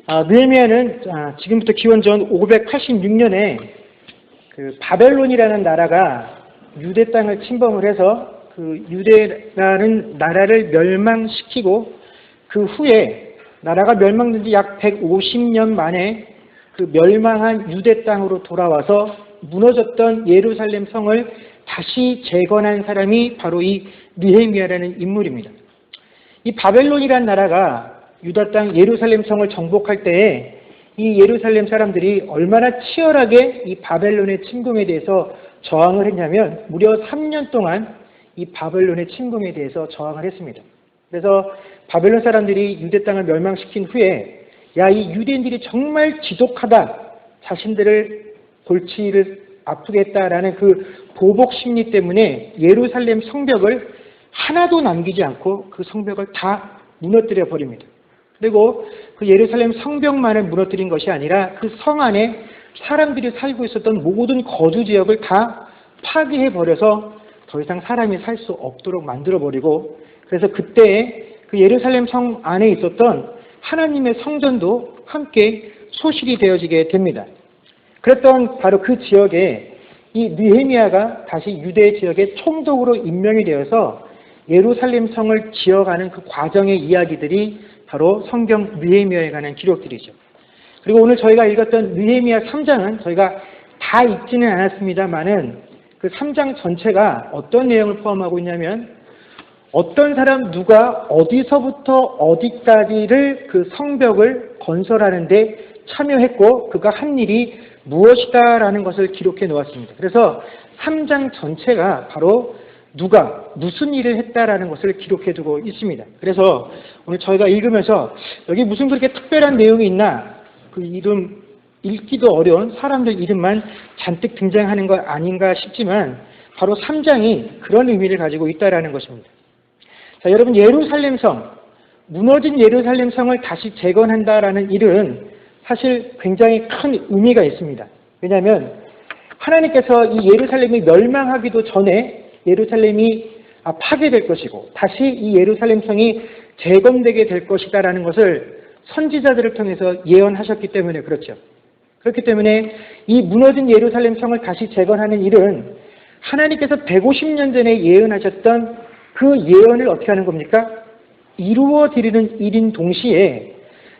느헤미야는 지금부터 기원전 586년에 그 바벨론이라는 나라가 유대 땅을 침범을 해서 그 유대라는 나라를 멸망시키고 그 후에 나라가 멸망된 지 약 150년 만에 그 멸망한 유대 땅으로 돌아와서 무너졌던 예루살렘 성을 다시 재건한 사람이 바로 이 느헤미야라는 인물입니다. 이 바벨론이라는 나라가 유다 땅 예루살렘 성을 정복할 때에 이 예루살렘 사람들이 얼마나 치열하게 이 바벨론의 침공에 대해서 저항을 했냐면 무려 3년 동안 이 바벨론의 침공에 대해서 저항을 했습니다. 그래서 바벨론 사람들이 유대 땅을 멸망시킨 후에 이 유대인들이 정말 지독하다, 자신들을 골치를 아프게 했다라는 그 보복 심리 때문에 예루살렘 성벽을 하나도 남기지 않고 그 성벽을 다 무너뜨려 버립니다. 그리고 그 예루살렘 성벽만을 무너뜨린 것이 아니라 그 성 안에 사람들이 살고 있었던 모든 거주 지역을 다 파괴해 버려서 더 이상 사람이 살 수 없도록 만들어 버리고, 그래서 그때 그 예루살렘 성 안에 있었던 하나님의 성전도 함께 소실이 되어지게 됩니다. 그랬던 바로 그 지역에 이 느헤미야가 다시 유대 지역의 총독으로 임명이 되어서 예루살렘 성을 지어가는 그 과정의 이야기들이 바로 성경 느헤미야에 관한 기록들이죠. 그리고 오늘 저희가 읽었던 느헤미야 3장은 저희가 다 읽지는 않았습니다만은 그 3장 전체가 어떤 내용을 포함하고 있냐면 어떤 사람 누가 어디서부터 어디까지를 그 성벽을 건설하는데 참여했고 그가 한 일이 무엇이다라는 것을 기록해 놓았습니다. 그래서 3장 전체가 바로 누가 무슨 일을 했다라는 것을 기록해 두고 있습니다. 그래서 오늘 저희가 읽으면서 여기 무슨 그렇게 특별한 내용이 있나, 그 이름 읽기도 어려운 사람들 이름만 잔뜩 등장하는 것 아닌가 싶지만 바로 3장이 그런 의미를 가지고 있다라는 것입니다. 자, 여러분, 예루살렘 성, 무너진 예루살렘 성을 다시 재건한다라는 일은 사실 굉장히 큰 의미가 있습니다. 왜냐하면 하나님께서 이 예루살렘이 멸망하기도 전에 예루살렘이 파괴될 것이고 다시 이 예루살렘 성이 재건되게 될 것이다라는 것을 선지자들을 통해서 예언하셨기 때문에 그렇죠. 그렇기 때문에 이 무너진 예루살렘 성을 다시 재건하는 일은 하나님께서 150년 전에 예언하셨던 그 예언을 어떻게 하는 겁니까? 이루어 드리는 일인 동시에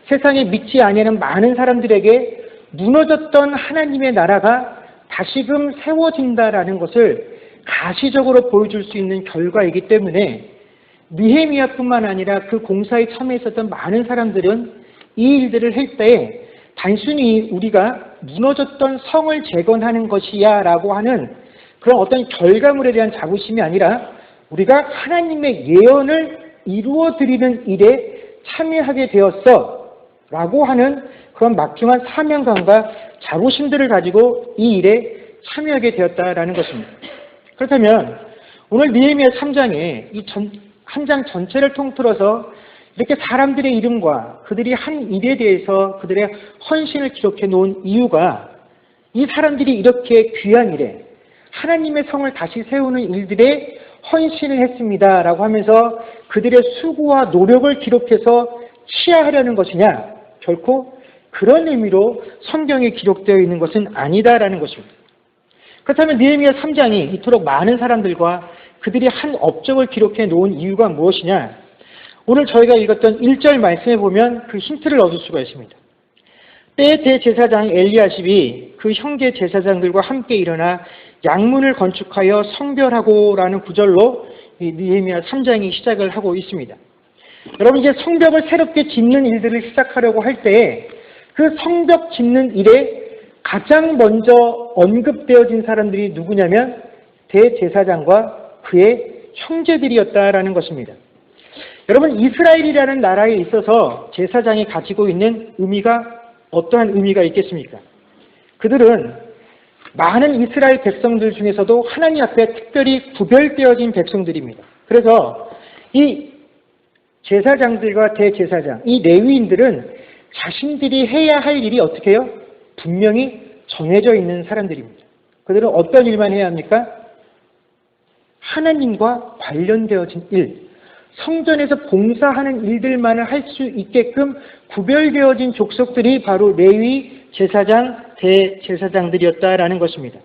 세상에 믿지 아니하는 많은 사람들에게 무너졌던 하나님의 나라가 다시금 세워진다라는 것을 가시적으로 보여줄 수 있는 결과이기 때문에 느헤미야뿐만 아니라 그 공사에 참여했었던 많은 사람들은 이 일들을 할 때 단순히 우리가 무너졌던 성을 재건하는 것이야 라고 하는 그런 어떤 결과물에 대한 자부심이 아니라 우리가 하나님의 예언을 이루어 드리는 일에 참여하게 되었어 라고 하는 그런 막중한 사명감과 자부심들을 가지고 이 일에 참여하게 되었다라는 것입니다. 그렇다면 오늘 느헤미야 3장에 이 한 장 전체를 통틀어서 이렇게 사람들의 이름과 그들이 한 일에 대해서 그들의 헌신을 기록해 놓은 이유가 이 사람들이 이렇게 귀한 일에 하나님의 성을 다시 세우는 일들에 헌신을 했습니다 라고 하면서 그들의 수고와 노력을 기록해서 치하하려는 것이냐? 결코 그런 의미로 성경에 기록되어 있는 것은 아니다라는 것입니다. 그렇다면 느헤미야 3장이 이토록 많은 사람들과 그들이 한 업적을 기록해 놓은 이유가 무엇이냐? 오늘 저희가 읽었던 1절 말씀에 보면 그 힌트를 얻을 수가 있습니다. 때에 대제사장 엘리야십이 그 형제 제사장들과 함께 일어나 양문을 건축하여 성별하고라는 구절로 이 느헤미야 3장이 시작을 하고 있습니다. 여러분, 이제 성벽을 새롭게 짓는 일들을 시작하려고 할 때 그 성벽 짓는 일에 가장 먼저 언급되어진 사람들이 누구냐면 대제사장과 그의 형제들이었다라는 것입니다. 여러분, 이스라엘이라는 나라에 있어서 제사장이 가지고 있는 의미가 어떠한 의미가 있겠습니까? 그들은 많은 이스라엘 백성들 중에서도 하나님 앞에 특별히 구별되어진 백성들입니다. 그래서 이 제사장들과 대제사장, 이 레위인들은 자신들이 해야 할 일이 어떻게 해요? 분명히 정해져 있는 사람들입니다. 그들은 어떤 일만 해야 합니까? 하나님과 관련되어진 일, 성전에서 봉사하는 일들만을 할 수 있게끔 구별되어진 족속들이 바로 레위, 제사장, 대제사장들이었다라는 것입니다.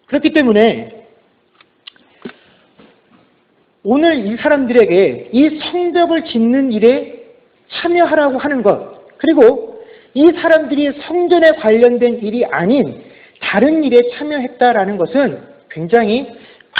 그렇기 때문에 오늘 이 사람들에게 이 성벽을 짓는 일에 참여하라고 하는 것, 그리고 이 사람들이 성전에 관련된 일이 아닌 다른 일에 참여했다라는 것은 굉장히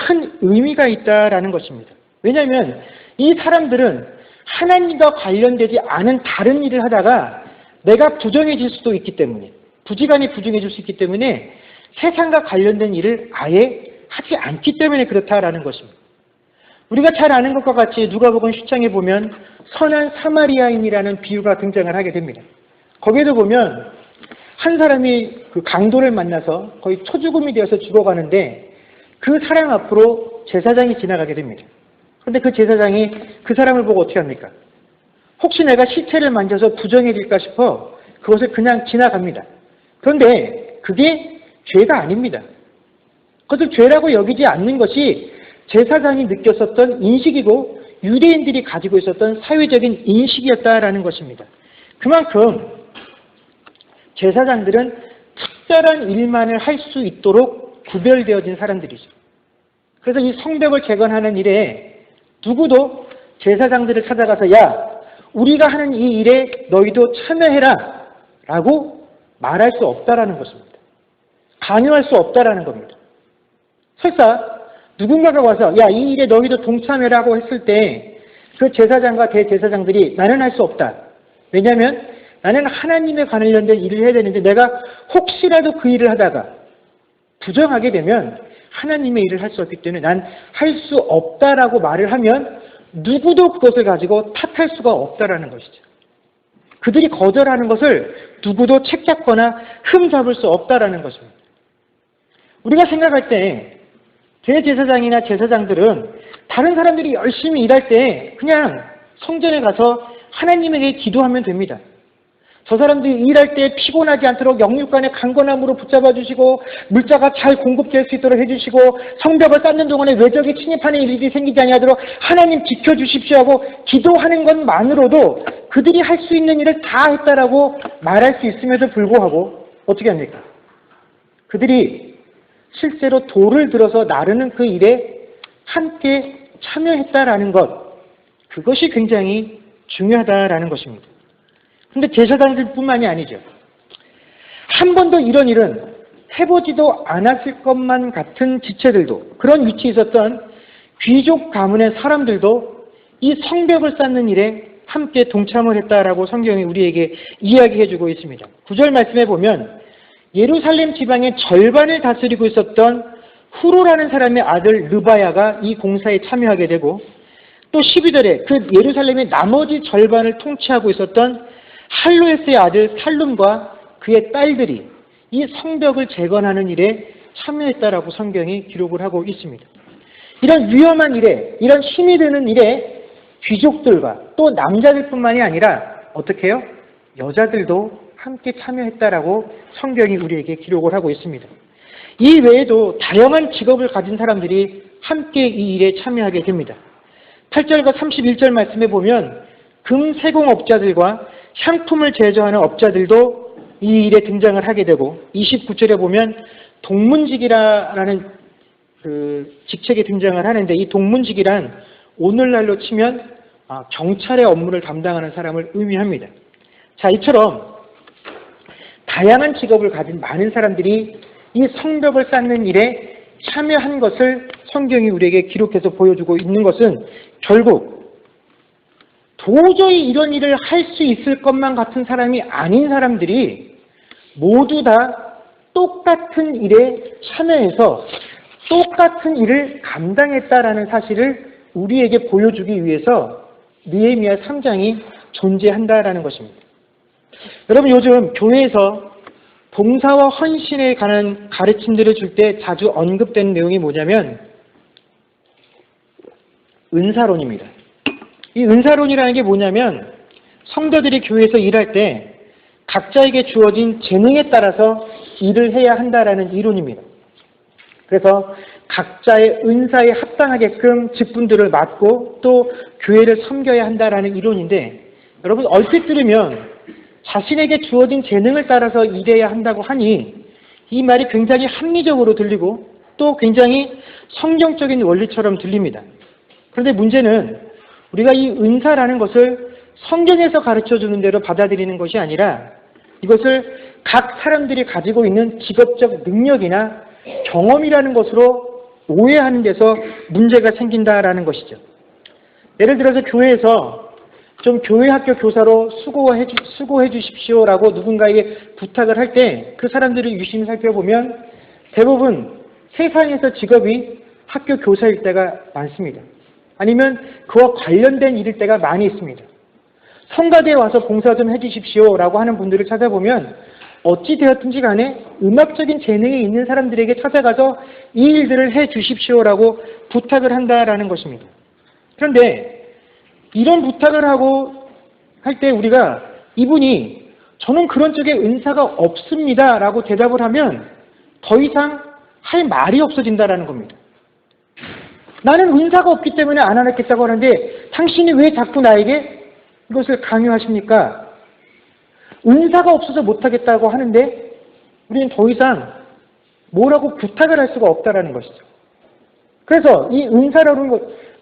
큰 의미가 있다라는 것입니다. 왜냐하면 이 사람들은 하나님과 관련되지 않은 다른 일을 하다가 내가 부정해질 수도 있기 때문에, 부지간히 부정해질 수 있기 때문에 세상과 관련된 일을 아예 하지 않기 때문에 그렇다라는 것입니다. 우리가 잘 아는 것과 같이 누가복음 10장에 보면 선한 사마리아인이라는 비유가 등장을 하게 됩니다. 거기에도 보면 한 사람이 그 강도를 만나서 거의 초죽음이 되어서 죽어가는데 그 사람 앞으로 제사장이 지나가게 됩니다. 그런데 그 제사장이 그 사람을 보고 어떻게 합니까? 혹시 내가 시체를 만져서 부정해질까 싶어 그것을 그냥 지나갑니다. 그런데 그게 죄가 아닙니다. 그것을 죄라고 여기지 않는 것이 제사장이 느꼈었던 인식이고 유대인들이 가지고 있었던 사회적인 인식이었다라는 것입니다. 그만큼 제사장들은 특별한 일만을 할 수 있도록 구별되어진 사람들이죠. 그래서 이 성벽을 재건하는 일에 누구도 제사장들을 찾아가서 야, 우리가 하는 이 일에 너희도 참여해라 라고 말할 수 없다라는 것입니다. 강요할 수 없다라는 겁니다. 설사 누군가가 와서 야, 이 일에 너희도 동참해라고 했을 때 그 제사장과 대제사장들이 나는 할 수 없다. 왜냐하면 나는 하나님에 관련된 일을 해야 되는데 내가 혹시라도 그 일을 하다가 부정하게 되면 하나님의 일을 할 수 없기 때문에 난 할 수 없다라고 말을 하면 누구도 그것을 가지고 탓할 수가 없다라는 것이죠. 그들이 거절하는 것을 누구도 책잡거나 흠잡을 수 없다라는 것입니다. 우리가 생각할 때 대제사장이나 제사장들은 다른 사람들이 열심히 일할 때 그냥 성전에 가서 하나님에게 기도하면 됩니다. 저 사람들이 일할 때 피곤하지 않도록 영육간의 강건함으로 붙잡아 주시고 물자가 잘 공급될 수 있도록 해주시고 성벽을 쌓는 동안에 외적이 침입하는 일이 생기지 아니하도록 하나님 지켜주십시오 하고 기도하는 것만으로도 그들이 할 수 있는 일을 다 했다라고 말할 수 있음에도 불구하고 어떻게 합니까? 그들이 실제로 돌을 들어서 나르는 그 일에 함께 참여했다라는 것, 그것이 굉장히 중요하다라는 것입니다. 그런데 제사장들뿐만이 아니죠. 한 번도 이런 일은 해보지도 않았을 것만 같은 지체들도, 그런 위치에 있었던 귀족 가문의 사람들도 이 성벽을 쌓는 일에 함께 동참을 했다라고 성경이 우리에게 이야기해주고 있습니다. 9절 말씀에 보면 예루살렘 지방의 절반을 다스리고 있었던 후로라는 사람의 아들 르바야가 이 공사에 참여하게 되고, 또 12절에 그 예루살렘의 나머지 절반을 통치하고 있었던 할로에스의 아들 살룸과 그의 딸들이 이 성벽을 재건하는 일에 참여했다라고 성경이 기록을 하고 있습니다. 이런 위험한 일에, 이런 힘이 드는 일에 귀족들과 또 남자들뿐만이 아니라 어떻게 해요? 여자들도 함께 참여했다라고 성경이 우리에게 기록을 하고 있습니다. 이 외에도 다양한 직업을 가진 사람들이 함께 이 일에 참여하게 됩니다. 8절과 31절 말씀에 보면 금 세공업자들과 향품을 제조하는 업자들도 이 일에 등장을 하게 되고, 29절에 보면 동문직이라는 그 직책에 등장을 하는데, 이 동문직이란 오늘날로 치면 경찰의 업무를 담당하는 사람을 의미합니다. 자, 이처럼 다양한 직업을 가진 많은 사람들이 이 성벽을 쌓는 일에 참여한 것을 성경이 우리에게 기록해서 보여주고 있는 것은 결국 도저히 이런 일을 할 수 있을 것만 같은 사람이 아닌 사람들이 모두 다 똑같은 일에 참여해서 똑같은 일을 감당했다라는 사실을 우리에게 보여주기 위해서 느헤미야 3장이 존재한다라는 것입니다. 여러분, 요즘 교회에서 봉사와 헌신에 관한 가르침들을 줄 때 자주 언급되는 내용이 뭐냐면 은사론입니다. 이 은사론이라는 게 뭐냐면 성도들이 교회에서 일할 때 각자에게 주어진 재능에 따라서 일을 해야 한다라는 이론입니다. 그래서 각자의 은사에 합당하게끔 직분들을 맡고 또 교회를 섬겨야 한다라는 이론인데, 여러분 얼핏 들으면 자신에게 주어진 재능을 따라서 일해야 한다고 하니 이 말이 굉장히 합리적으로 들리고 또 굉장히 성경적인 원리처럼 들립니다. 그런데 문제는 우리가 이 은사라는 것을 성경에서 가르쳐주는 대로 받아들이는 것이 아니라 이것을 각 사람들이 가지고 있는 직업적 능력이나 경험이라는 것으로 오해하는 데서 문제가 생긴다라는 것이죠. 예를 들어서 교회에서 좀 교회 학교 교사로 수고해 주십시오라고 누군가에게 부탁을 할 때 그 사람들을 유심히 살펴보면 대부분 세상에서 직업이 학교 교사일 때가 많습니다. 아니면 그와 관련된 일일 때가 많이 있습니다. 성가대에 와서 봉사 좀 해주십시오라고 하는 분들을 찾아보면 어찌 되었든지 간에 음악적인 재능이 있는 사람들에게 찾아가서 이 일들을 해 주십시오라고 부탁을 한다라는 것입니다. 그런데 이런 부탁을 하고 할 때 우리가 이분이 저는 그런 쪽에 은사가 없습니다 라고 대답을 하면 더 이상 할 말이 없어진다라는 겁니다. 나는 은사가 없기 때문에 안 하겠다고 하는데 당신이 왜 자꾸 나에게 이것을 강요하십니까? 은사가 없어서 못하겠다고 하는데 우리는 더 이상 뭐라고 부탁을 할 수가 없다라는 것이죠. 그래서 이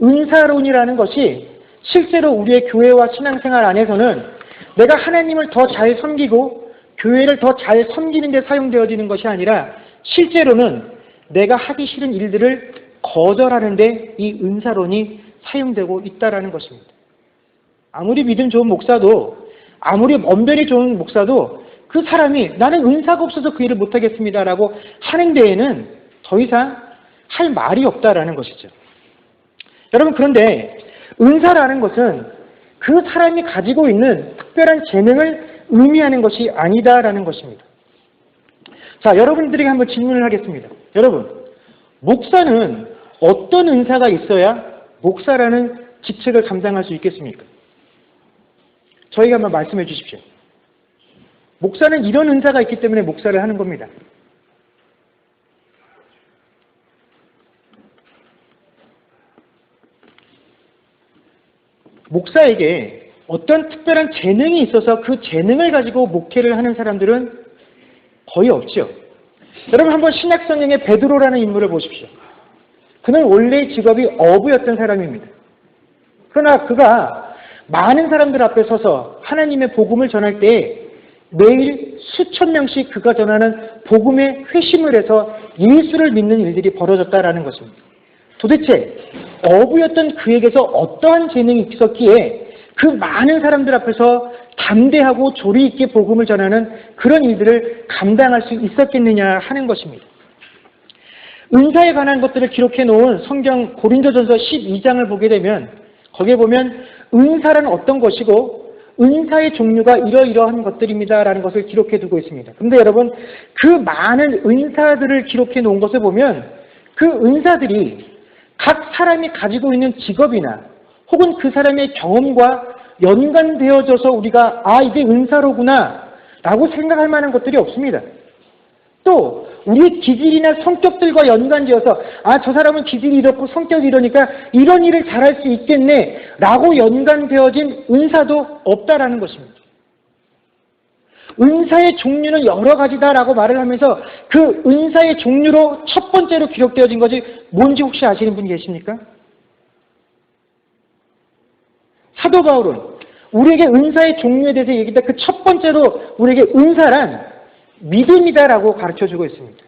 은사론이라는 것이 실제로 우리의 교회와 신앙생활 안에서는 내가 하나님을 더 잘 섬기고 교회를 더 잘 섬기는 데 사용되어지는 것이 아니라 실제로는 내가 하기 싫은 일들을 거절하는 데 이 은사론이 사용되고 있다라는 것입니다. 아무리 믿음 좋은 목사도 아무리 언변이 좋은 목사도 그 사람이 나는 은사가 없어서 그 일을 못하겠습니다라고 하는 데에는 더 이상 할 말이 없다라는 것이죠. 여러분 그런데 은사라는 것은 그 사람이 가지고 있는 특별한 재능을 의미하는 것이 아니다라는 것입니다. 자, 여러분들에게 한번 질문을 하겠습니다. 여러분, 목사는 어떤 은사가 있어야 목사라는 직책을 감당할 수 있겠습니까? 저에게 한번 말씀해 주십시오. 목사는 이런 은사가 있기 때문에 목사를 하는 겁니다. 목사에게 어떤 특별한 재능이 있어서 그 재능을 가지고 목회를 하는 사람들은 거의 없죠. 여러분 한번 신약성경의 베드로라는 인물을 보십시오. 그는 원래 직업이 어부였던 사람입니다. 그러나 그가 많은 사람들 앞에 서서 하나님의 복음을 전할 때 매일 수천 명씩 그가 전하는 복음에 회심을 해서 예수를 믿는 일들이 벌어졌다라는 것입니다. 도대체 어부였던 그에게서 어떠한 재능이 있었기에 그 많은 사람들 앞에서 담대하고 조리 있게 복음을 전하는 그런 일들을 감당할 수 있었겠느냐 하는 것입니다. 은사에 관한 것들을 기록해 놓은 성경 고린도전서 12장을 보게 되면 거기에 보면 은사란 어떤 것이고 은사의 종류가 이러이러한 것들입니다라는 것을 기록해 두고 있습니다. 그런데 여러분 그 많은 은사들을 기록해 놓은 것을 보면 그 은사들이 각 사람이 가지고 있는 직업이나 혹은 그 사람의 경험과 연관되어져서 우리가 이게 은사로구나 라고 생각할 만한 것들이 없습니다. 또 우리의 기질이나 성격들과 연관되어서 저 사람은 기질이 이렇고 성격이 이러니까 이런 일을 잘할 수 있겠네 라고 연관되어진 은사도 없다라는 것입니다. 은사의 종류는 여러 가지다라고 말을 하면서 그 은사의 종류로 첫 번째로 기록되어진 것이 뭔지 혹시 아시는 분이 계십니까? 사도 바울은 우리에게 은사의 종류에 대해서 얘기했다. 그 첫 번째로 우리에게 은사란 믿음이다라고 가르쳐주고 있습니다.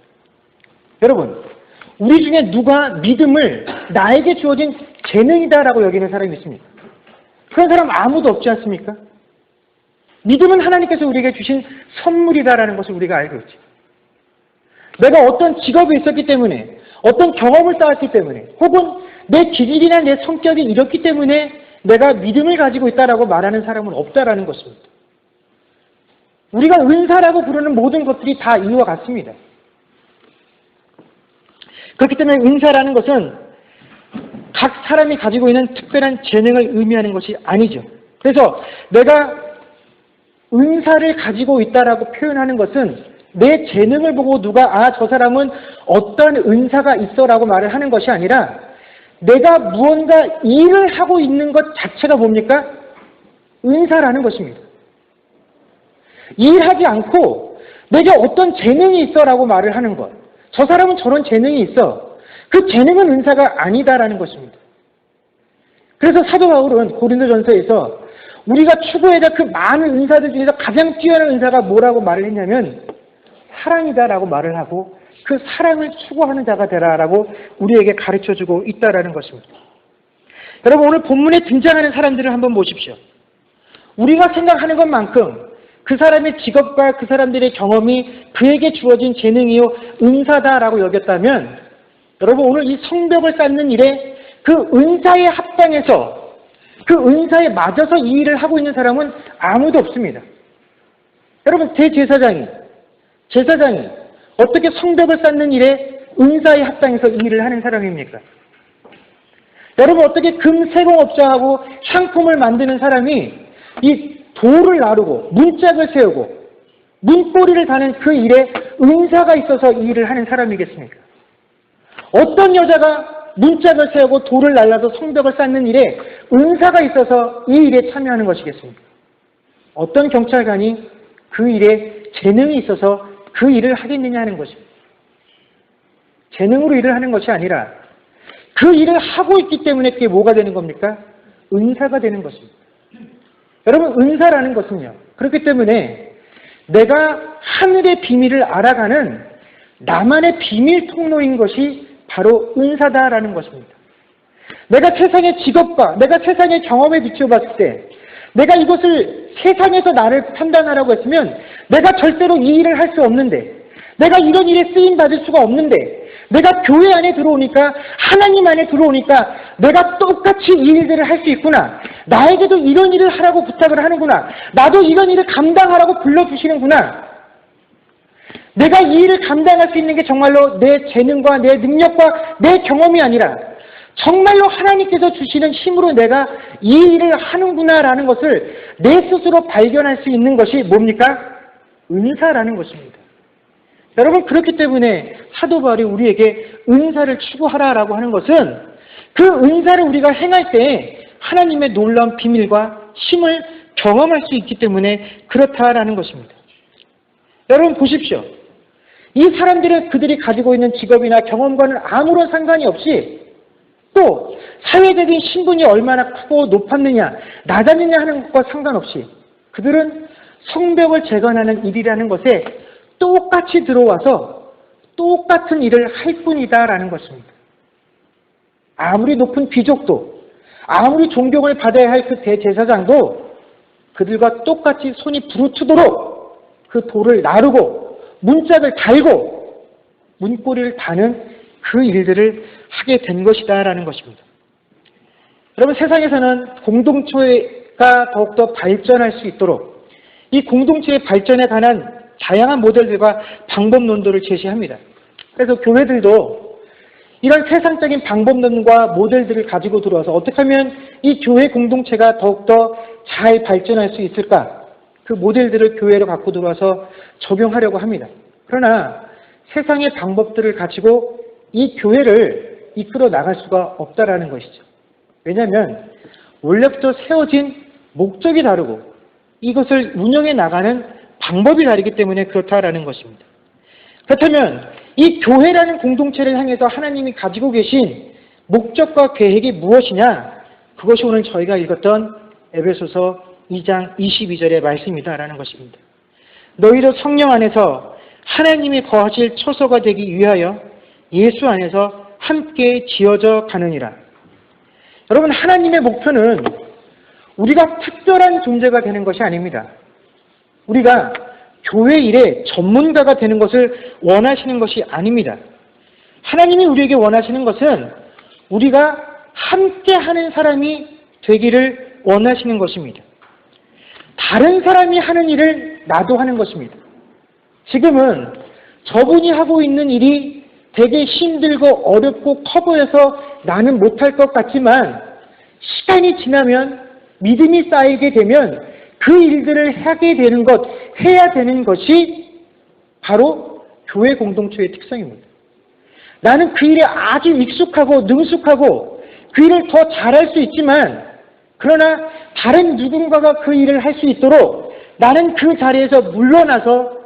여러분, 우리 중에 누가 믿음을 나에게 주어진 재능이다라고 여기는 사람이 있습니까? 그런 사람 아무도 없지 않습니까? 믿음은 하나님께서 우리에게 주신 선물이다라는 것을 우리가 알고 있죠. 내가 어떤 직업이 있었기 때문에 어떤 경험을 쌓았기 때문에 혹은 내 기질이나 내 성격이 이렇기 때문에 내가 믿음을 가지고 있다라고 말하는 사람은 없다라는 것입니다. 우리가 은사라고 부르는 모든 것들이 다 이와 같습니다. 그렇기 때문에 은사라는 것은 각 사람이 가지고 있는 특별한 재능을 의미하는 것이 아니죠. 그래서 내가 은사를 가지고 있다라고 표현하는 것은 내 재능을 보고 누가 저 사람은 어떤 은사가 있어라고 말을 하는 것이 아니라 내가 무언가 일을 하고 있는 것 자체가 뭡니까? 은사라는 것입니다. 일하지 않고 내게 어떤 재능이 있어라고 말을 하는 것. 저 사람은 저런 재능이 있어. 그 재능은 은사가 아니다라는 것입니다. 그래서 사도 바울은 고린도전서에서 우리가 추구해야 될 그 많은 은사들 중에서 가장 뛰어난 은사가 뭐라고 말을 했냐면 사랑이다라고 말을 하고 그 사랑을 추구하는 자가 되라라고 우리에게 가르쳐주고 있다라는 것입니다. 여러분 오늘 본문에 등장하는 사람들을 한번 보십시오. 우리가 생각하는 것만큼 그 사람의 직업과 그 사람들의 경험이 그에게 주어진 재능이요 은사다라고 여겼다면 여러분 오늘 이 성벽을 쌓는 일에 그 은사에 합당해서 그 은사에 맞아서 이 일을 하고 있는 사람은 아무도 없습니다. 여러분 대제사장이 어떻게 성벽을 쌓는 일에 은사에 합당해서 이 일을 하는 사람입니까? 여러분 어떻게 금세공업자하고 상품을 만드는 사람이 이 돌을 나르고 문짝을 세우고 문고리를 다는 그 일에 은사가 있어서 이 일을 하는 사람이겠습니까? 어떤 여자가 문짝을 세우고 돌을 날라서 성벽을 쌓는 일에 은사가 있어서 이 일에 참여하는 것이겠습니까? 어떤 경찰관이 그 일에 재능이 있어서 그 일을 하겠느냐 하는 것입니다. 재능으로 일을 하는 것이 아니라 그 일을 하고 있기 때문에 그게 뭐가 되는 겁니까? 은사가 되는 것입니다. 여러분 은사라는 것은요. 그렇기 때문에 내가 하늘의 비밀을 알아가는 나만의 비밀 통로인 것이 바로 은사다라는 것입니다. 내가 세상의 직업과 내가 세상의 경험에 비춰봤을 때 내가 이것을 세상에서 나를 판단하라고 했으면 내가 절대로 이 일을 할 수 없는데 내가 이런 일에 쓰임받을 수가 없는데 내가 교회 안에 들어오니까 하나님 안에 들어오니까 내가 똑같이 이 일들을 할 수 있구나. 나에게도 이런 일을 하라고 부탁을 하는구나. 나도 이런 일을 감당하라고 불러주시는구나. 내가 이 일을 감당할 수 있는 게 정말로 내 재능과 내 능력과 내 경험이 아니라 정말로 하나님께서 주시는 힘으로 내가 이 일을 하는구나라는 것을 내 스스로 발견할 수 있는 것이 뭡니까? 은사라는 것입니다. 여러분 그렇기 때문에 사도 바울이 우리에게 은사를 추구하라라고 하는 것은 그 은사를 우리가 행할 때 하나님의 놀라운 비밀과 힘을 경험할 수 있기 때문에 그렇다라는 것입니다. 여러분 보십시오. 이 사람들은 그들이 가지고 있는 직업이나 경험과는 아무런 상관이 없이 또 사회적인 신분이 얼마나 크고 높았느냐 낮았느냐 하는 것과 상관없이 그들은 성벽을 재건하는 일이라는 것에 똑같이 들어와서 똑같은 일을 할 뿐이다라는 것입니다. 아무리 높은 귀족도 아무리 존경을 받아야 할 그 대제사장도 그들과 똑같이 손이 부르트도록 그 돌을 나르고 문짝을 달고 문고리를 다는 그 일들을 하게 된 것이다라는 것입니다. 여러분 세상에서는 공동체가 더욱더 발전할 수 있도록 이 공동체의 발전에 관한 다양한 모델들과 방법론들을 제시합니다. 그래서 교회들도 이런 세상적인 방법론과 모델들을 가지고 들어와서 어떻게 하면 이 교회 공동체가 더욱더 잘 발전할 수 있을까? 그 모델들을 교회로 갖고 들어와서 적용하려고 합니다. 그러나 세상의 방법들을 가지고 이 교회를 이끌어 나갈 수가 없다라는 것이죠. 왜냐하면 원래부터 세워진 목적이 다르고 이것을 운영해 나가는 방법이 다르기 때문에 그렇다라는 것입니다. 그렇다면 이 교회라는 공동체를 향해서 하나님이 가지고 계신 목적과 계획이 무엇이냐? 그것이 오늘 저희가 읽었던 에베소서 2장 22절의 말씀이다라는 것입니다. 너희도 성령 안에서 하나님이 거하실 처소가 되기 위하여 예수 안에서 함께 지어져 가느니라. 여러분 하나님의 목표는 우리가 특별한 존재가 되는 것이 아닙니다. 우리가 교회 일에 전문가가 되는 것을 원하시는 것이 아닙니다. 하나님이 우리에게 원하시는 것은 우리가 함께하는 사람이 되기를 원하시는 것입니다. 다른 사람이 하는 일을 나도 하는 것입니다. 지금은 저분이 하고 있는 일이 되게 힘들고 어렵고 커 보여서 나는 못할 것 같지만 시간이 지나면 믿음이 쌓이게 되면 그 일들을 하게 되는 것, 해야 되는 것이 바로 교회 공동체의 특성입니다. 나는 그 일에 아주 익숙하고 능숙하고 그 일을 더 잘할 수 있지만 그러나 다른 누군가가 그 일을 할 수 있도록 나는 그 자리에서 물러나서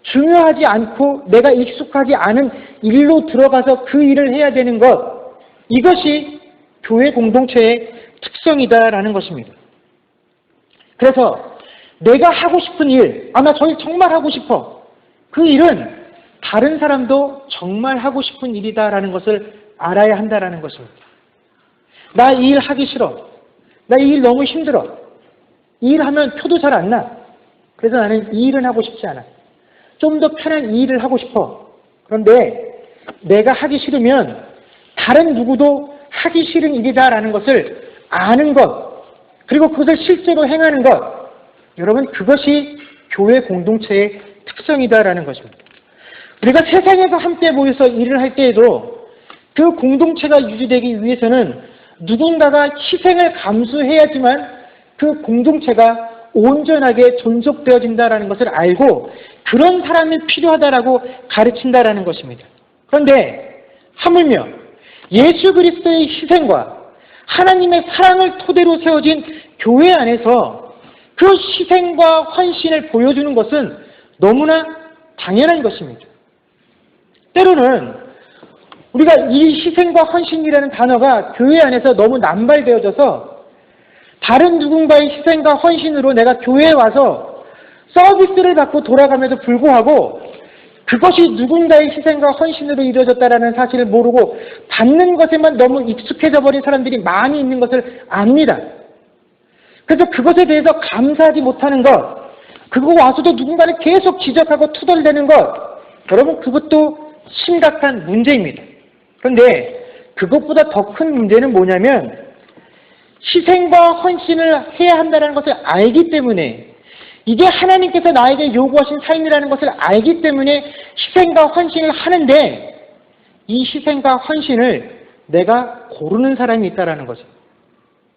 중요하지 않고 내가 익숙하지 않은 일로 들어가서 그 일을 해야 되는 것, 이것이 교회 공동체의 특성이다라는 것입니다. 그래서 내가 하고 싶은 일, 나 저 일 정말 하고 싶어. 그 일은 다른 사람도 정말 하고 싶은 일이다라는 것을 알아야 한다라는 것입니다. 나 이 일 하기 싫어. 나 이 일 너무 힘들어. 이 일 하면 표도 잘 안 나. 그래서 나는 이 일은 하고 싶지 않아. 좀 더 편한 이 일을 하고 싶어. 그런데 내가 하기 싫으면 다른 누구도 하기 싫은 일이다라는 것을 아는 것, 그리고 그것을 실제로 행하는 것, 여러분 그것이 교회 공동체의 특성이다라는 것입니다. 우리가 세상에서 함께 모여서 일을 할 때에도 그 공동체가 유지되기 위해서는 누군가가 희생을 감수해야지만 그 공동체가 온전하게 존속되어진다는 것을 알고 그런 사람이 필요하다라고 가르친다라는 것입니다. 그런데 하물며 예수 그리스도의 희생과 하나님의 사랑을 토대로 세워진 교회 안에서 그 희생과 헌신을 보여주는 것은 너무나 당연한 것입니다. 때로는 우리가 이 희생과 헌신이라는 단어가 교회 안에서 너무 남발되어져서 다른 누군가의 희생과 헌신으로 내가 교회에 와서 서비스를 받고 돌아감에도 불구하고 그것이 누군가의 희생과 헌신으로 이루어졌다는 사실을 모르고 받는 것에만 너무 익숙해져 버린 사람들이 많이 있는 것을 압니다. 그래서 그것에 대해서 감사하지 못하는 것, 그거 와서도 누군가를 계속 지적하고 투덜대는 것, 여러분 그것도 심각한 문제입니다. 그런데 그것보다 더 큰 문제는 뭐냐면 희생과 헌신을 해야 한다는 것을 알기 때문에 이게 하나님께서 나에게 요구하신 삶이라는 것을 알기 때문에 희생과 헌신을 하는데 이 희생과 헌신을 내가 고르는 사람이 있다는 거죠.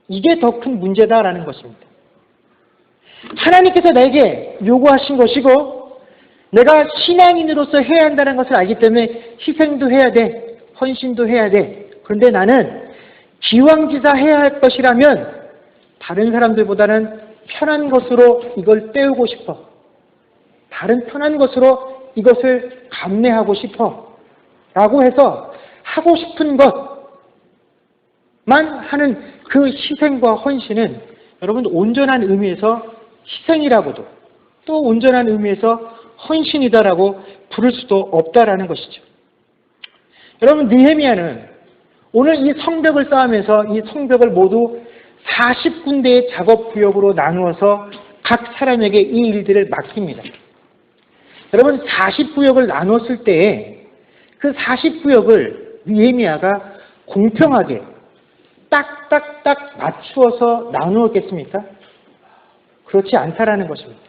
이게 더 큰 문제다라는 것입니다. 하나님께서 내게 요구하신 것이고 내가 신앙인으로서 해야 한다는 것을 알기 때문에 희생도 해야 돼, 헌신도 해야 돼. 그런데 나는 기왕지사 해야 할 것이라면 다른 사람들보다는 편한 것으로 이걸 때우고 싶어. 다른 편한 것으로 이것을 감내하고 싶어. 라고 해서 하고 싶은 것만 하는 그 희생과 헌신은 여러분 온전한 의미에서 희생이라고도 또 온전한 의미에서 헌신이다라고 부를 수도 없다라는 것이죠. 여러분 느헤미야는 오늘 이 성벽을 쌓으면서 이 성벽을 모두 40군데의 작업 구역으로 나누어서 각 사람에게 이 일들을 맡깁니다. 여러분 40구역을 나눴을 때에 그 40구역을 느헤미야가 공평하게 딱딱딱 맞추어서 나누었겠습니까? 그렇지 않다라는 것입니다.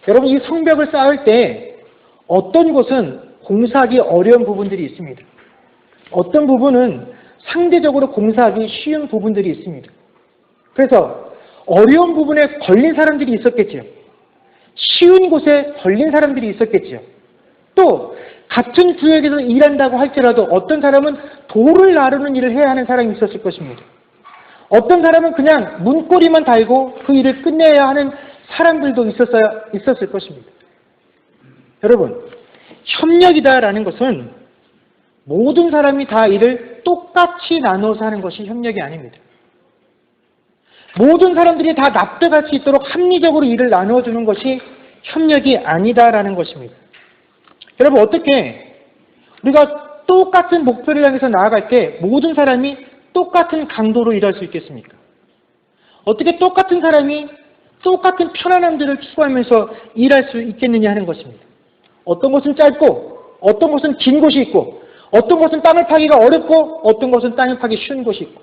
여러분 이 성벽을 쌓을 때 어떤 곳은 공사하기 어려운 부분들이 있습니다. 어떤 부분은 상대적으로 공사하기 쉬운 부분들이 있습니다. 그래서 어려운 부분에 걸린 사람들이 있었겠지요. 쉬운 곳에 걸린 사람들이 있었겠지요. 또 같은 구역에서 일한다고 할지라도 어떤 사람은 돌을 나르는 일을 해야 하는 사람이 있었을 것입니다. 어떤 사람은 그냥 문고리만 달고 그 일을 끝내야 하는 사람들도 있었을 것입니다. 여러분, 협력이다라는 것은 모든 사람이 다 일을 똑같이 나눠서 하는 것이 협력이 아닙니다. 모든 사람들이 다 납득할 수 있도록 합리적으로 일을 나누어주는 것이 협력이 아니다라는 것입니다. 여러분 어떻게 우리가 똑같은 목표를 향해서 나아갈 때 모든 사람이 똑같은 강도로 일할 수 있겠습니까? 어떻게 똑같은 사람이 똑같은 편안함들을 추구하면서 일할 수 있겠느냐 하는 것입니다. 어떤 곳은 짧고 어떤 곳은 긴 곳이 있고 어떤 곳은 땅을 파기가 어렵고 어떤 곳은 땅을 파기 쉬운 곳이 있고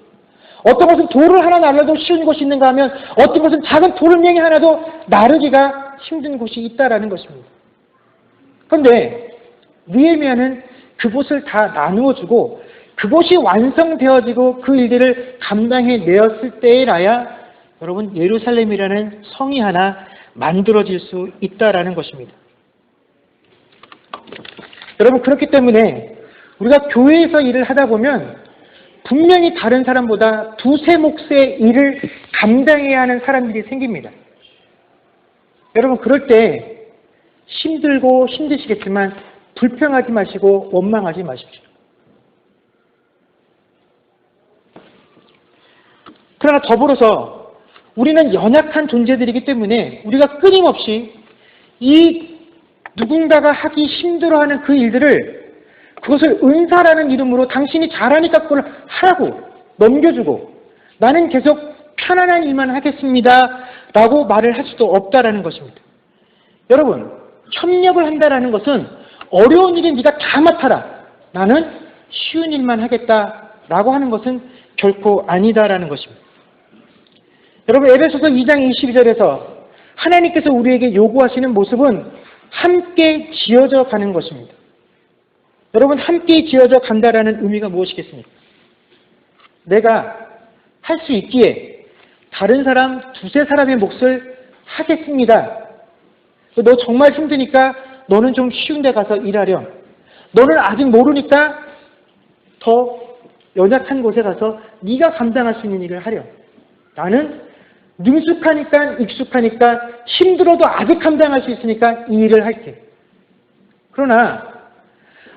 어떤 곳은 돌을 하나 날려도 쉬운 곳이 있는가 하면 어떤 곳은 작은 돌멩이 하나도 나르기가 힘든 곳이 있다라는 것입니다. 그런데 느헤미야는 그곳을 다 나누어주고 그곳이 완성되어지고 그 일들을 감당해내었을 때에라야 여러분 예루살렘이라는 성이 하나 만들어질 수 있다라는 것입니다. 여러분 그렇기 때문에 우리가 교회에서 일을 하다 보면 분명히 다른 사람보다 두세 몫의 일을 감당해야 하는 사람들이 생깁니다. 여러분 그럴 때 힘들고 힘드시겠지만 불평하지 마시고 원망하지 마십시오. 그러나 더불어서 우리는 연약한 존재들이기 때문에 우리가 끊임없이 이 누군가가 하기 힘들어하는 그 일들을 그것을 은사라는 이름으로 당신이 잘하니까 그걸 하라고 넘겨주고 나는 계속 편안한 일만 하겠습니다 라고 말을 할 수도 없다라는 것입니다. 여러분 협력을 한다라는 것은 어려운 일은 네가 다 맡아라 나는 쉬운 일만 하겠다라고 하는 것은 결코 아니다라는 것입니다. 여러분 에베소서 2장 22절에서 하나님께서 우리에게 요구하시는 모습은 함께 지어져 가는 것입니다. 여러분 함께 지어져 간다라는 의미가 무엇이겠습니까? 내가 할 수 있기에 다른 사람 두세 사람의 몫을 하겠습니다. 너 정말 힘드니까 너는 좀 쉬운 데 가서 일하렴. 너는 아직 모르니까 더 연약한 곳에 가서 네가 감당할 수 있는 일을 하렴. 나는 능숙하니까 익숙하니까 힘들어도 아직 감당할 수 있으니까 이 일을 할게. 그러나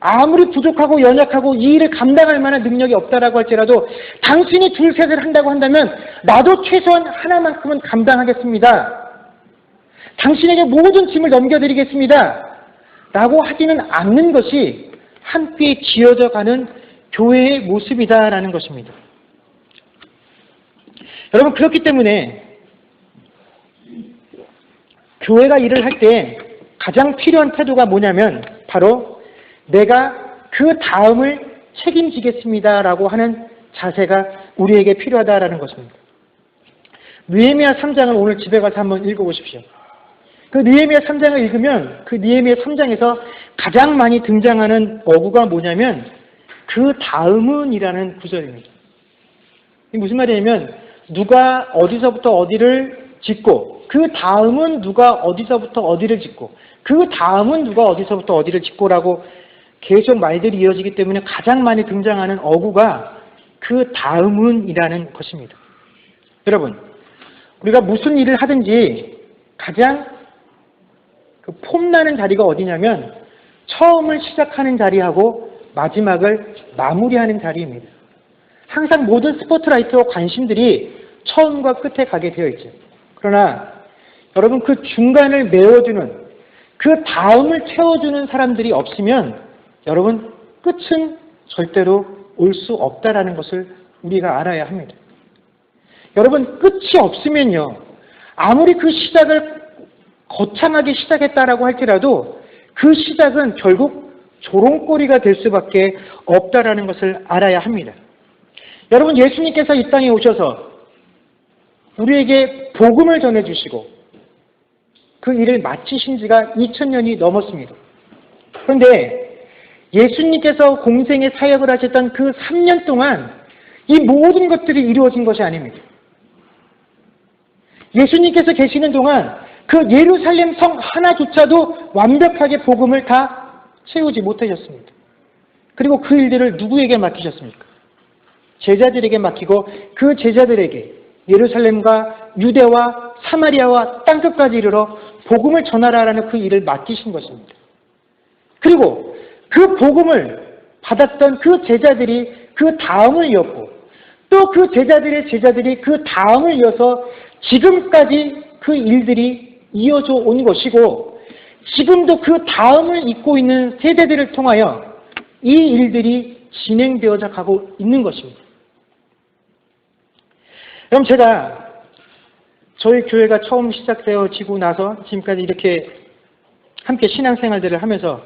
아무리 부족하고 연약하고 이 일을 감당할 만한 능력이 없다라고 할지라도 당신이 둘 셋을 한다고 한다면 나도 최소한 하나만큼은 감당하겠습니다. 당신에게 모든 짐을 넘겨드리겠습니다. 라고 하지는 않는 것이 함께 지어져 가는 교회의 모습이다라는 것입니다. 여러분 그렇기 때문에 교회가 일을 할 때 가장 필요한 태도가 뭐냐면 바로 내가 그 다음을 책임지겠습니다라고 하는 자세가 우리에게 필요하다라는 것입니다. 느헤미야 3장을 오늘 집에 가서 한번 읽어보십시오. 그 느헤미야 3장을 읽으면 그 느헤미야 3장에서 가장 많이 등장하는 어구가 뭐냐면 그 다음은이라는 구절입니다. 이게 무슨 말이냐면 누가 어디서부터 어디를 짓고 그 다음은 누가 어디서부터 어디를 짓고 그 다음은 누가 어디서부터 어디를 짓고라고 계속 말들이 이어지기 때문에 가장 많이 등장하는 어구가 그 다음은이라는 것입니다. 여러분 우리가 무슨 일을 하든지 가장 그 폼나는 자리가 어디냐면 처음을 시작하는 자리하고 마지막을 마무리하는 자리입니다. 항상 모든 스포트라이트와 관심들이 처음과 끝에 가게 되어 있죠. 그러나 여러분 그 중간을 메워주는 그 다음을 채워주는 사람들이 없으면 여러분 끝은 절대로 올 수 없다라는 것을 우리가 알아야 합니다. 여러분 끝이 없으면요 아무리 그 시작을 거창하게 시작했다라고 할지라도 그 시작은 결국 조롱거리가 될 수밖에 없다라는 것을 알아야 합니다. 여러분 예수님께서 이 땅에 오셔서 우리에게 복음을 전해주시고 그 일을 마치신 지가 2000년이 넘었습니다. 그런데 예수님께서 공생의 사역을 하셨던 그 3년 동안 이 모든 것들이 이루어진 것이 아닙니다. 예수님께서 계시는 동안 그 예루살렘 성 하나조차도 완벽하게 복음을 다 채우지 못하셨습니다. 그리고 그 일들을 누구에게 맡기셨습니까? 제자들에게 맡기고 그 제자들에게 예루살렘과 유대와 사마리아와 땅끝까지 이르러 복음을 전하라라는 그 일을 맡기신 것입니다. 그리고 그 복음을 받았던 그 제자들이 그 다음을 이었고 또 그 제자들의 제자들이 그 다음을 이어서 지금까지 그 일들이 이어져 온 것이고 지금도 그 다음을 잇고 있는 세대들을 통하여 이 일들이 진행되어져 가고 있는 것입니다. 그럼 제가 저희 교회가 처음 시작되어지고 나서 지금까지 이렇게 함께 신앙생활들을 하면서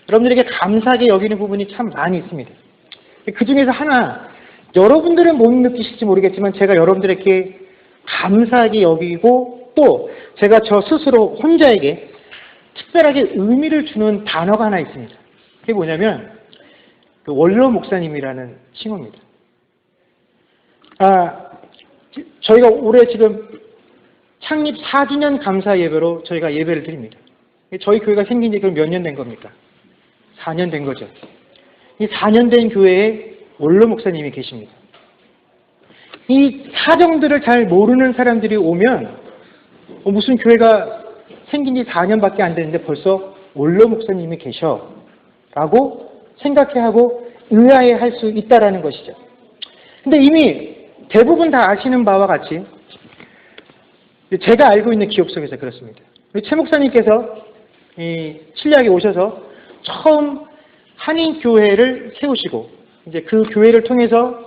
여러분들에게 감사하게 여기는 부분이 참 많이 있습니다. 그 중에서 하나 여러분들은 못 느끼실지 모르겠지만 제가 여러분들에게 감사하게 여기고 또 제가 저 스스로 혼자에게 특별하게 의미를 주는 단어가 하나 있습니다. 그게 뭐냐면 그 원로 목사님이라는 칭호입니다. 저희가 올해 지금 창립 4주년 감사 예배로 저희가 예배를 드립니다. 저희 교회가 생긴 지 그럼 몇 년 된 겁니까? 4년 된 거죠. 이 4년 된 교회에 원로 목사님이 계십니다. 이 사정들을 잘 모르는 사람들이 오면 무슨 교회가 생긴 지 4년밖에 안 됐는데 벌써 원로 목사님이 계셔 라고 생각해하고 의아해할 수 있다라는 것이죠. 근데 이미 대부분 다 아시는 바와 같이 제가 알고 있는 기억 속에서 그렇습니다. 우리 최 목사님께서 이 칠레에 오셔서 처음 한인교회를 세우시고 이제 그 교회를 통해서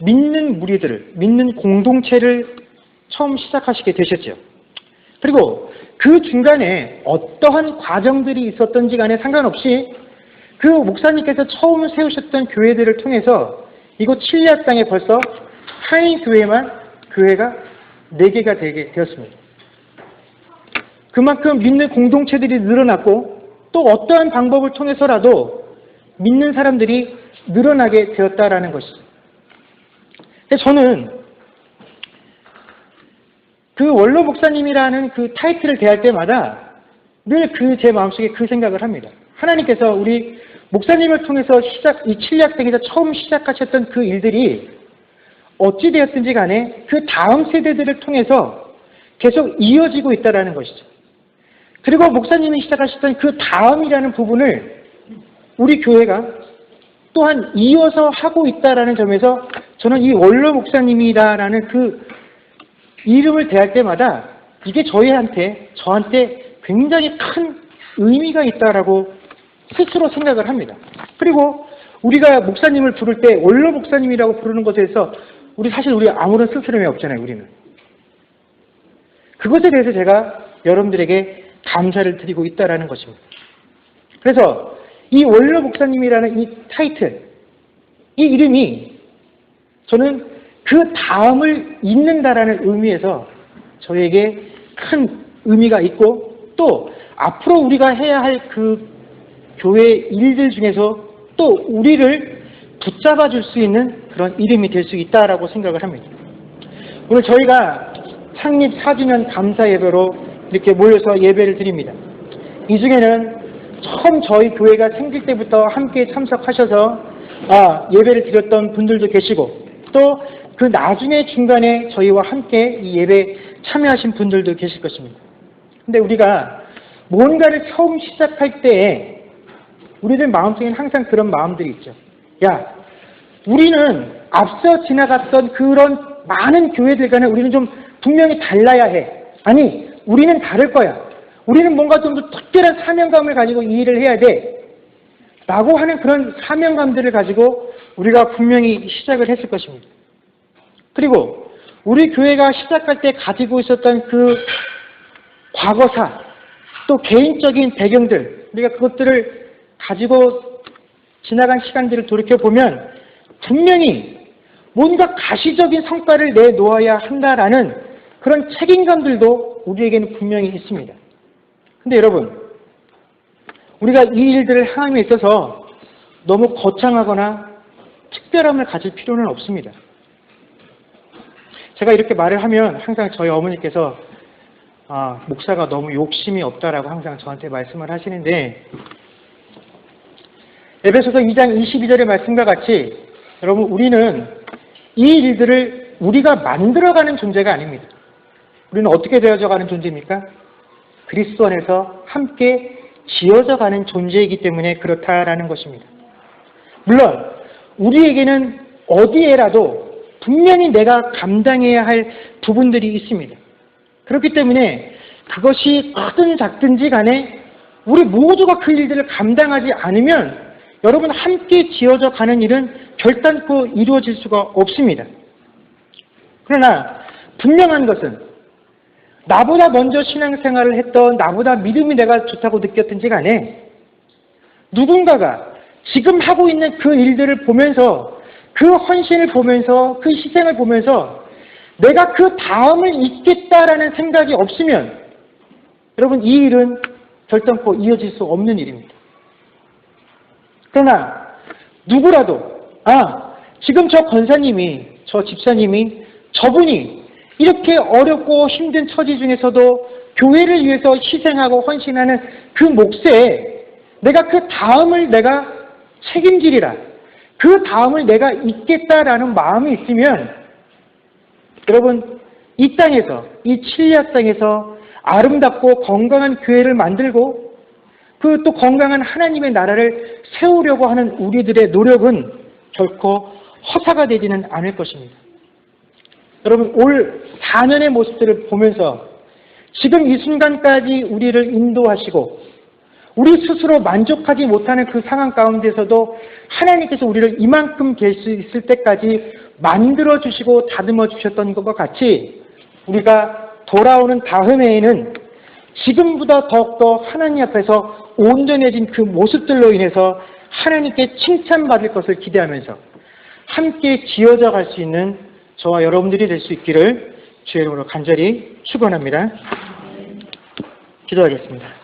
믿는 무리들을, 믿는 공동체를 처음 시작하시게 되셨죠. 그리고 그 중간에 어떠한 과정들이 있었던지 간에 상관없이 그 목사님께서 처음 세우셨던 교회들을 통해서 이곳 칠레아 땅에 벌써 한인교회만 교회가 4개가 되게 되었습니다. 그만큼 믿는 공동체들이 늘어났고 또 어떠한 방법을 통해서라도 믿는 사람들이 늘어나게 되었다라는 것이죠. 근데 저는 그 원로 목사님이라는 그 타이틀을 대할 때마다 늘 제 마음속에 그 생각을 합니다. 하나님께서 우리 목사님을 통해서 이 칠레아 땅에서 처음 시작하셨던 그 일들이 어찌 되었든지 간에 그 다음 세대들을 통해서 계속 이어지고 있다는 것이죠. 그리고 목사님이 시작하셨던 그 다음이라는 부분을 우리 교회가 또한 이어서 하고 있다는 점에서 저는 이 원로 목사님이라는 그 이름을 대할 때마다 이게 저한테 굉장히 큰 의미가 있다라고 스스로 생각을 합니다. 그리고 우리가 목사님을 부를 때 원로 목사님이라고 부르는 것에 대해서 우리 아무런 스스럼이 없잖아요, 우리는. 그것에 대해서 제가 여러분들에게 감사를 드리고 있다라는 것입니다. 그래서 이 원로 목사님이라는 이 타이틀, 이 이름이 저는 그 다음을 잇는다라는 의미에서 저에게 큰 의미가 있고 또 앞으로 우리가 해야 할 그 교회 일들 중에서 또 우리를 붙잡아 줄 수 있는 그런 이름이 될 수 있다라고 생각을 합니다. 오늘 저희가 창립 4주년 감사 예배로 이렇게 모여서 예배를 드립니다. 이 중에는 처음 저희 교회가 생길 때부터 함께 참석하셔서 예배를 드렸던 분들도 계시고 또 그 나중에 중간에 저희와 함께 이 예배에 참여하신 분들도 계실 것입니다. 근데 우리가 뭔가를 처음 시작할 때에 우리들 마음속에는 항상 그런 마음들이 있죠. 야, 우리는 앞서 지나갔던 그런 많은 교회들과는 우리는 좀 분명히 달라야 해. 아니, 우리는 다를 거야. 우리는 뭔가 좀 더 특별한 사명감을 가지고 이 일을 해야 돼. 라고 하는 그런 사명감들을 가지고 우리가 분명히 시작을 했을 것입니다. 그리고 우리 교회가 시작할 때 가지고 있었던 그 과거사, 또 개인적인 배경들, 우리가 그것들을 가지고 지나간 시간들을 돌이켜보면 분명히 뭔가 가시적인 성과를 내놓아야 한다라는 그런 책임감들도 우리에게는 분명히 있습니다. 근데 여러분, 우리가 이 일들을 행함에 있어서 너무 거창하거나 특별함을 가질 필요는 없습니다. 제가 이렇게 말을 하면 항상 저희 어머니께서 목사가 너무 욕심이 없다라고 항상 저한테 말씀을 하시는데 에베소서 2장 22절의 말씀과 같이 여러분 우리는 이 일들을 우리가 만들어가는 존재가 아닙니다. 우리는 어떻게 되어져가는 존재입니까? 그리스도 안에서 함께 지어져가는 존재이기 때문에 그렇다라는 것입니다. 물론 우리에게는 어디에라도 분명히 내가 감당해야 할 부분들이 있습니다. 그렇기 때문에 그것이 크든 작든지 간에 우리 모두가 그 일들을 감당하지 않으면 여러분 함께 지어져 가는 일은 결단코 이루어질 수가 없습니다. 그러나 분명한 것은 나보다 먼저 신앙생활을 했던 나보다 믿음이 내가 좋다고 느꼈든지 간에 누군가가 지금 하고 있는 그 일들을 보면서 그 헌신을 보면서 그 희생을 보면서 내가 그 다음을 잇겠다라는 생각이 없으면 여러분 이 일은 결단코 이어질 수 없는 일입니다. 그러나 누구라도 지금 저 권사님이 저 집사님이 저분이 이렇게 어렵고 힘든 처지 중에서도 교회를 위해서 희생하고 헌신하는 그 몫에 내가 그 다음을 내가 책임지리라. 그 다음을 내가 잇겠다라는 마음이 있으면 여러분 이 땅에서, 이 칠리아 땅에서 아름답고 건강한 교회를 만들고 그 또 건강한 하나님의 나라를 세우려고 하는 우리들의 노력은 결코 허사가 되지는 않을 것입니다. 여러분, 올 4년의 모습들을 보면서 지금 이 순간까지 우리를 인도하시고 우리 스스로 만족하지 못하는 그 상황 가운데서도 하나님께서 우리를 이만큼 될 수 있을 때까지 만들어주시고 다듬어 주셨던 것과 같이 우리가 돌아오는 다음 해에는 지금보다 더욱더 하나님 앞에서 온전해진 그 모습들로 인해서 하나님께 칭찬받을 것을 기대하면서 함께 지어져 갈 수 있는 저와 여러분들이 될 수 있기를 주의 이름으로 간절히 축원합니다. 기도하겠습니다.